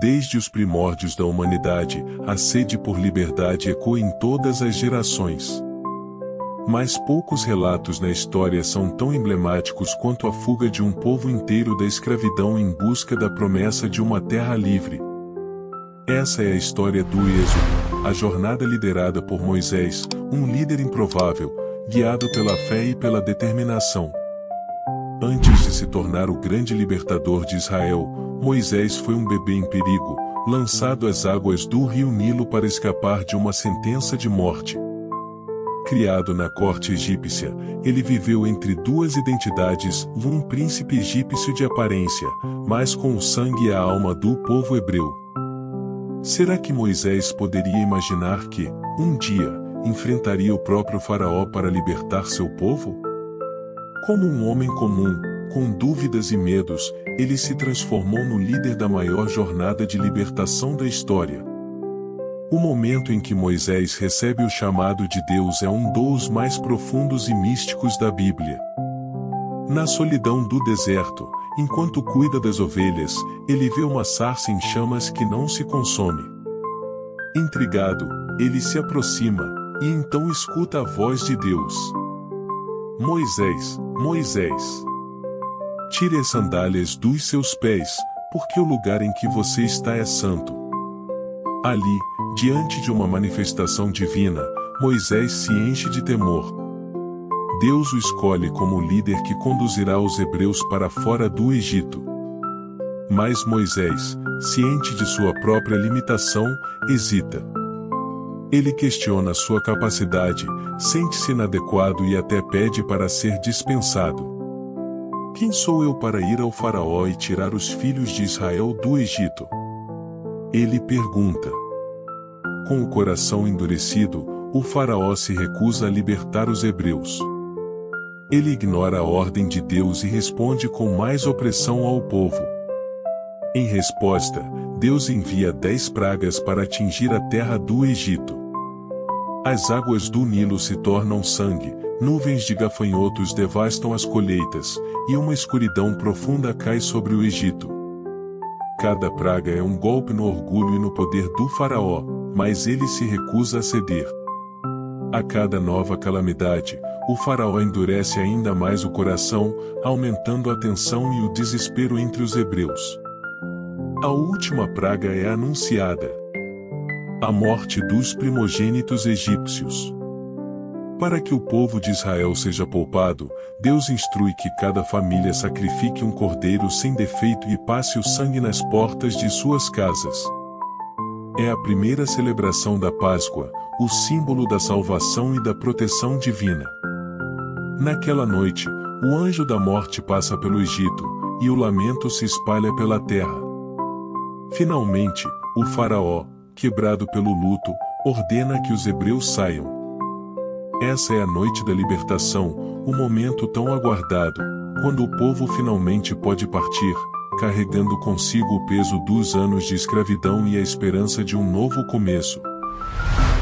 Desde os primórdios da humanidade, a sede por liberdade ecoa em todas as gerações. Mas poucos relatos na história são tão emblemáticos quanto a fuga de um povo inteiro da escravidão em busca da promessa de uma terra livre. Essa é a história do Êxodo, a jornada liderada por Moisés, um líder improvável, guiado pela fé e pela determinação. Antes de se tornar o grande libertador de Israel, Moisés foi um bebê em perigo, lançado às águas do rio Nilo para escapar de uma sentença de morte. Criado na corte egípcia, ele viveu entre duas identidades, um príncipe egípcio de aparência, mas com o sangue e a alma do povo hebreu. Será que Moisés poderia imaginar que, um dia, enfrentaria o próprio faraó para libertar seu povo? Como um homem comum, com dúvidas e medos, ele se transformou no líder da maior jornada de libertação da história. O momento em que Moisés recebe o chamado de Deus é um dos mais profundos e místicos da Bíblia. Na solidão do deserto, enquanto cuida das ovelhas, ele vê uma sarça em chamas que não se consome. Intrigado, ele se aproxima, e então escuta a voz de Deus. Moisés, Moisés, tire as sandálias dos seus pés, porque o lugar em que você está é santo. Ali, diante de uma manifestação divina, Moisés se enche de temor. Deus o escolhe como o líder que conduzirá os hebreus para fora do Egito. Mas Moisés, ciente de sua própria limitação, hesita. Ele questiona sua capacidade, sente-se inadequado e até pede para ser dispensado. Quem sou eu para ir ao faraó e tirar os filhos de Israel do Egito? Ele pergunta. Com o coração endurecido, o faraó se recusa a libertar os hebreus. Ele ignora a ordem de Deus e responde com mais opressão ao povo. Em resposta, Deus envia 10 pragas para atingir a terra do Egito. As águas do Nilo se tornam sangue, nuvens de gafanhotos devastam as colheitas, e uma escuridão profunda cai sobre o Egito. Cada praga é um golpe no orgulho e no poder do faraó, mas ele se recusa a ceder. A cada nova calamidade, o faraó endurece ainda mais o coração, aumentando a tensão e o desespero entre os hebreus. A última praga é anunciada: a morte dos primogênitos egípcios. Para que o povo de Israel seja poupado, Deus instrui que cada família sacrifique um cordeiro sem defeito e passe o sangue nas portas de suas casas. É a primeira celebração da Páscoa, o símbolo da salvação e da proteção divina. Naquela noite, o anjo da morte passa pelo Egito, e o lamento se espalha pela terra. Finalmente, o faraó, quebrado pelo luto, ordena que os hebreus saiam. Essa é a noite da libertação, o momento tão aguardado, quando o povo finalmente pode partir, carregando consigo o peso dos anos de escravidão e a esperança de um novo começo.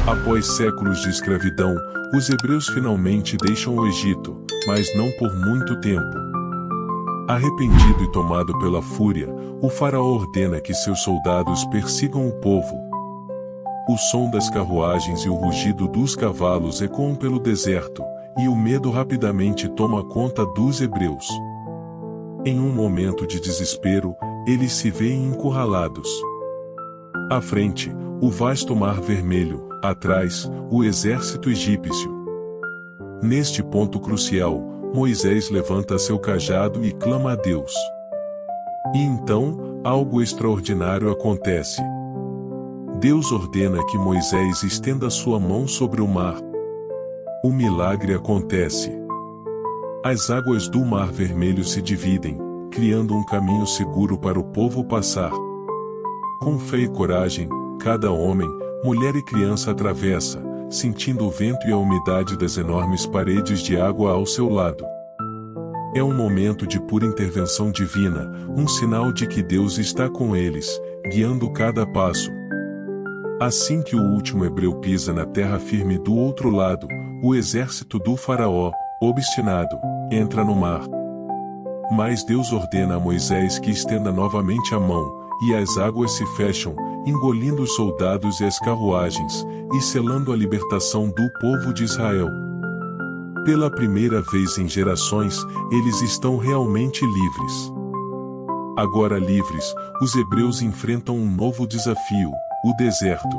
Após séculos de escravidão, os hebreus finalmente deixam o Egito, mas não por muito tempo. Arrependido e tomado pela fúria, o faraó ordena que seus soldados persigam o povo. O som das carruagens e o rugido dos cavalos ecoam pelo deserto, e o medo rapidamente toma conta dos hebreus. Em um momento de desespero, eles se veem encurralados. À frente, o vasto Mar Vermelho, atrás, o exército egípcio. Neste ponto crucial, Moisés levanta seu cajado e clama a Deus. E então, algo extraordinário acontece. Deus ordena que Moisés estenda sua mão sobre o mar. O milagre acontece. As águas do Mar Vermelho se dividem, criando um caminho seguro para o povo passar. Com fé e coragem, cada homem, mulher e criança atravessa, sentindo o vento e a umidade das enormes paredes de água ao seu lado. É um momento de pura intervenção divina, um sinal de que Deus está com eles, guiando cada passo. Assim que o último hebreu pisa na terra firme do outro lado, o exército do faraó, obstinado, entra no mar. Mas Deus ordena a Moisés que estenda novamente a mão, e as águas se fecham, engolindo os soldados e as carruagens, e selando a libertação do povo de Israel. Pela primeira vez em gerações, eles estão realmente livres. Agora livres, os hebreus enfrentam um novo desafio, o deserto.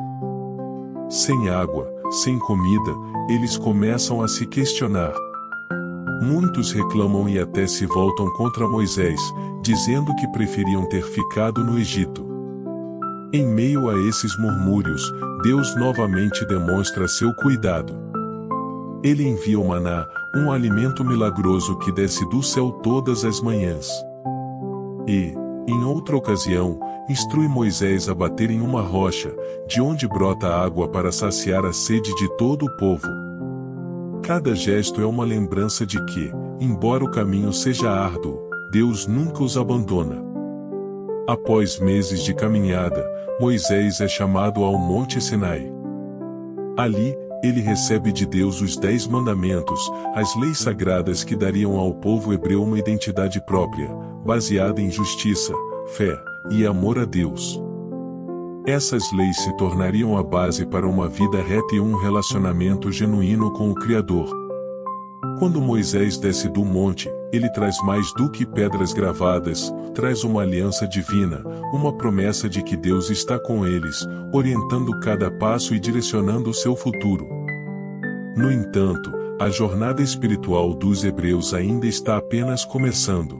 Sem água, sem comida, eles começam a se questionar. Muitos reclamam e até se voltam contra Moisés, dizendo que preferiam ter ficado no Egito. Em meio a esses murmúrios, Deus novamente demonstra seu cuidado. Ele envia o maná, um alimento milagroso que desce do céu todas as manhãs. E, em outra ocasião, instrui Moisés a bater em uma rocha, de onde brota água para saciar a sede de todo o povo. Cada gesto é uma lembrança de que, embora o caminho seja árduo, Deus nunca os abandona. Após meses de caminhada, Moisés é chamado ao Monte Sinai. Ali, ele recebe de Deus os 10 mandamentos, as leis sagradas que dariam ao povo hebreu uma identidade própria, baseada em justiça, fé e amor a Deus. Essas leis se tornariam a base para uma vida reta e um relacionamento genuíno com o Criador. Quando Moisés desce do monte, ele traz mais do que pedras gravadas, traz uma aliança divina, uma promessa de que Deus está com eles, orientando cada passo e direcionando o seu futuro. No entanto, a jornada espiritual dos hebreus ainda está apenas começando.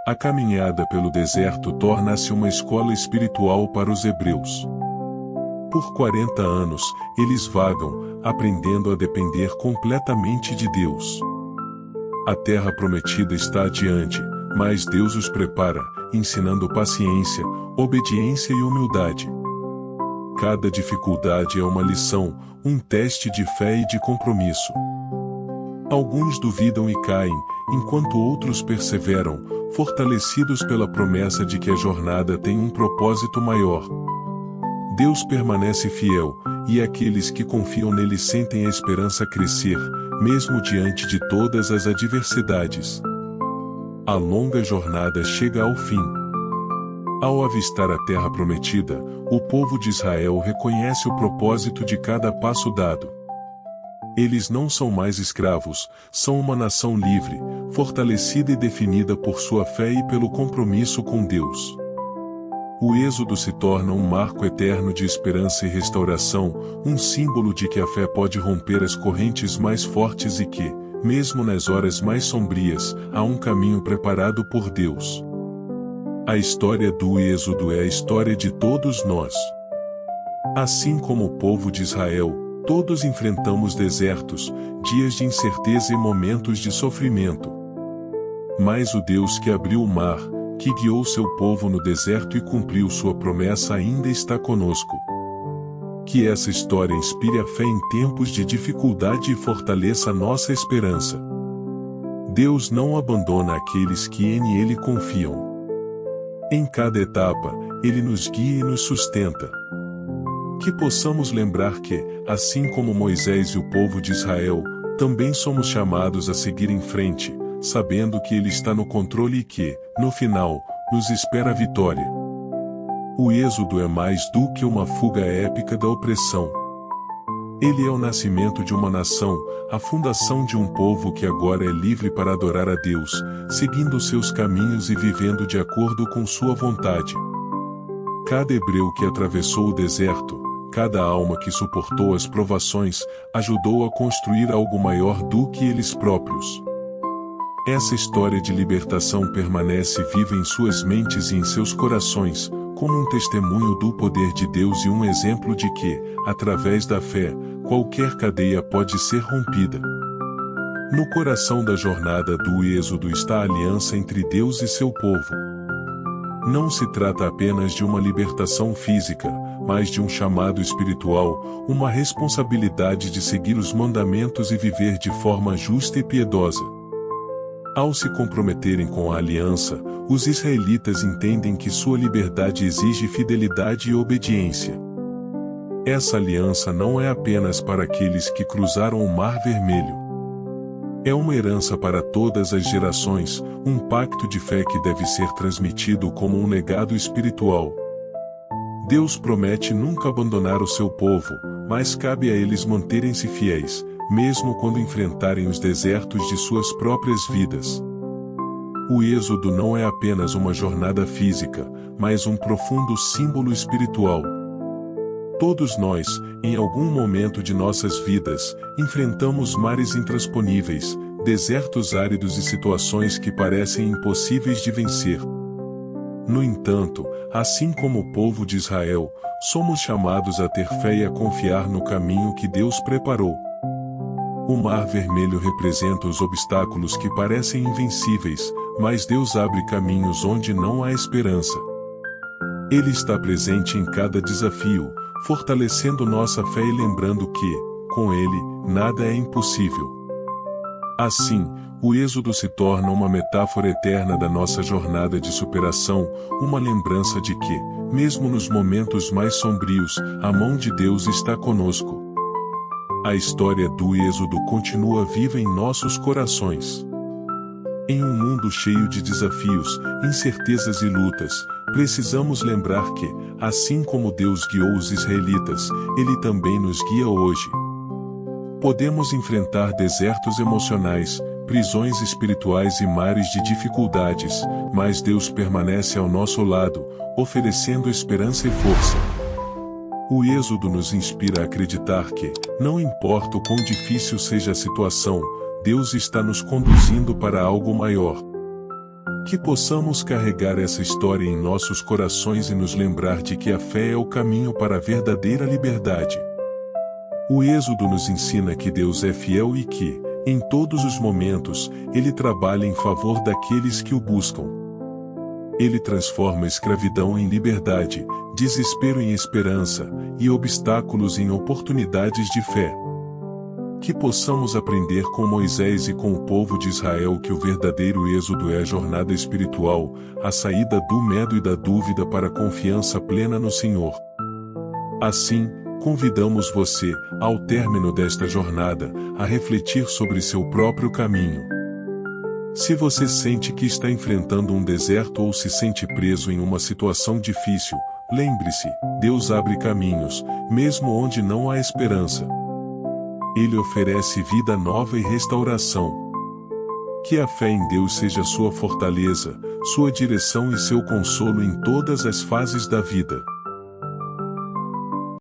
A caminhada pelo deserto torna-se uma escola espiritual para os hebreus. Por 40 anos, eles vagam, aprendendo a depender completamente de Deus. A terra prometida está adiante, mas Deus os prepara, ensinando paciência, obediência e humildade. Cada dificuldade é uma lição, um teste de fé e de compromisso. Alguns duvidam e caem, enquanto outros perseveram, fortalecidos pela promessa de que a jornada tem um propósito maior. Deus permanece fiel, e aqueles que confiam nele sentem a esperança crescer, mesmo diante de todas as adversidades. A longa jornada chega ao fim. Ao avistar a terra prometida, o povo de Israel reconhece o propósito de cada passo dado. Eles não são mais escravos, são uma nação livre, fortalecida e definida por sua fé e pelo compromisso com Deus. O êxodo se torna um marco eterno de esperança e restauração, um símbolo de que a fé pode romper as correntes mais fortes e que, mesmo nas horas mais sombrias, há um caminho preparado por Deus. A história do êxodo é a história de todos nós. Assim como o povo de Israel, todos enfrentamos desertos, dias de incerteza e momentos de sofrimento. Mas o Deus que abriu o mar, que guiou seu povo no deserto e cumpriu sua promessa ainda está conosco. Que essa história inspire a fé em tempos de dificuldade e fortaleça nossa esperança. Deus não abandona aqueles que nele confiam. Em cada etapa, Ele nos guia e nos sustenta. Que possamos lembrar que, assim como Moisés e o povo de Israel, também somos chamados a seguir em frente, sabendo que Ele está no controle e que, no final, nos espera a vitória. O êxodo é mais do que uma fuga épica da opressão. Ele é o nascimento de uma nação, a fundação de um povo que agora é livre para adorar a Deus, seguindo seus caminhos e vivendo de acordo com sua vontade. Cada hebreu que atravessou o deserto, cada alma que suportou as provações, ajudou a construir algo maior do que eles próprios. Essa história de libertação permanece viva em suas mentes e em seus corações, como um testemunho do poder de Deus e um exemplo de que, através da fé, qualquer cadeia pode ser rompida. No coração da jornada do êxodo está a aliança entre Deus e seu povo. Não se trata apenas de uma libertação física, mas de um chamado espiritual, uma responsabilidade de seguir os mandamentos e viver de forma justa e piedosa. Ao se comprometerem com a aliança, os israelitas entendem que sua liberdade exige fidelidade e obediência. Essa aliança não é apenas para aqueles que cruzaram o Mar Vermelho. É uma herança para todas as gerações, um pacto de fé que deve ser transmitido como um legado espiritual. Deus promete nunca abandonar o seu povo, mas cabe a eles manterem-se fiéis, mesmo quando enfrentarem os desertos de suas próprias vidas. O êxodo não é apenas uma jornada física, mas um profundo símbolo espiritual. Todos nós, em algum momento de nossas vidas, enfrentamos mares intransponíveis, desertos áridos e situações que parecem impossíveis de vencer. No entanto, assim como o povo de Israel, somos chamados a ter fé e a confiar no caminho que Deus preparou. O Mar Vermelho representa os obstáculos que parecem invencíveis, mas Deus abre caminhos onde não há esperança. Ele está presente em cada desafio, fortalecendo nossa fé e lembrando que, com Ele, nada é impossível. Assim, o êxodo se torna uma metáfora eterna da nossa jornada de superação, uma lembrança de que, mesmo nos momentos mais sombrios, a mão de Deus está conosco. A história do êxodo continua viva em nossos corações. Em um mundo cheio de desafios, incertezas e lutas, precisamos lembrar que, assim como Deus guiou os israelitas, Ele também nos guia hoje. Podemos enfrentar desertos emocionais, prisões espirituais e mares de dificuldades, mas Deus permanece ao nosso lado, oferecendo esperança e força. O êxodo nos inspira a acreditar que, não importa o quão difícil seja a situação, Deus está nos conduzindo para algo maior. Que possamos carregar essa história em nossos corações e nos lembrar de que a fé é o caminho para a verdadeira liberdade. O êxodo nos ensina que Deus é fiel e que, em todos os momentos, Ele trabalha em favor daqueles que o buscam. Ele transforma a escravidão em liberdade, desespero em esperança, e obstáculos em oportunidades de fé. Que possamos aprender com Moisés e com o povo de Israel que o verdadeiro êxodo é a jornada espiritual, a saída do medo e da dúvida para a confiança plena no Senhor. Assim, convidamos você, ao término desta jornada, a refletir sobre seu próprio caminho. Se você sente que está enfrentando um deserto ou se sente preso em uma situação difícil, lembre-se, Deus abre caminhos, mesmo onde não há esperança. Ele oferece vida nova e restauração. Que a fé em Deus seja sua fortaleza, sua direção e seu consolo em todas as fases da vida.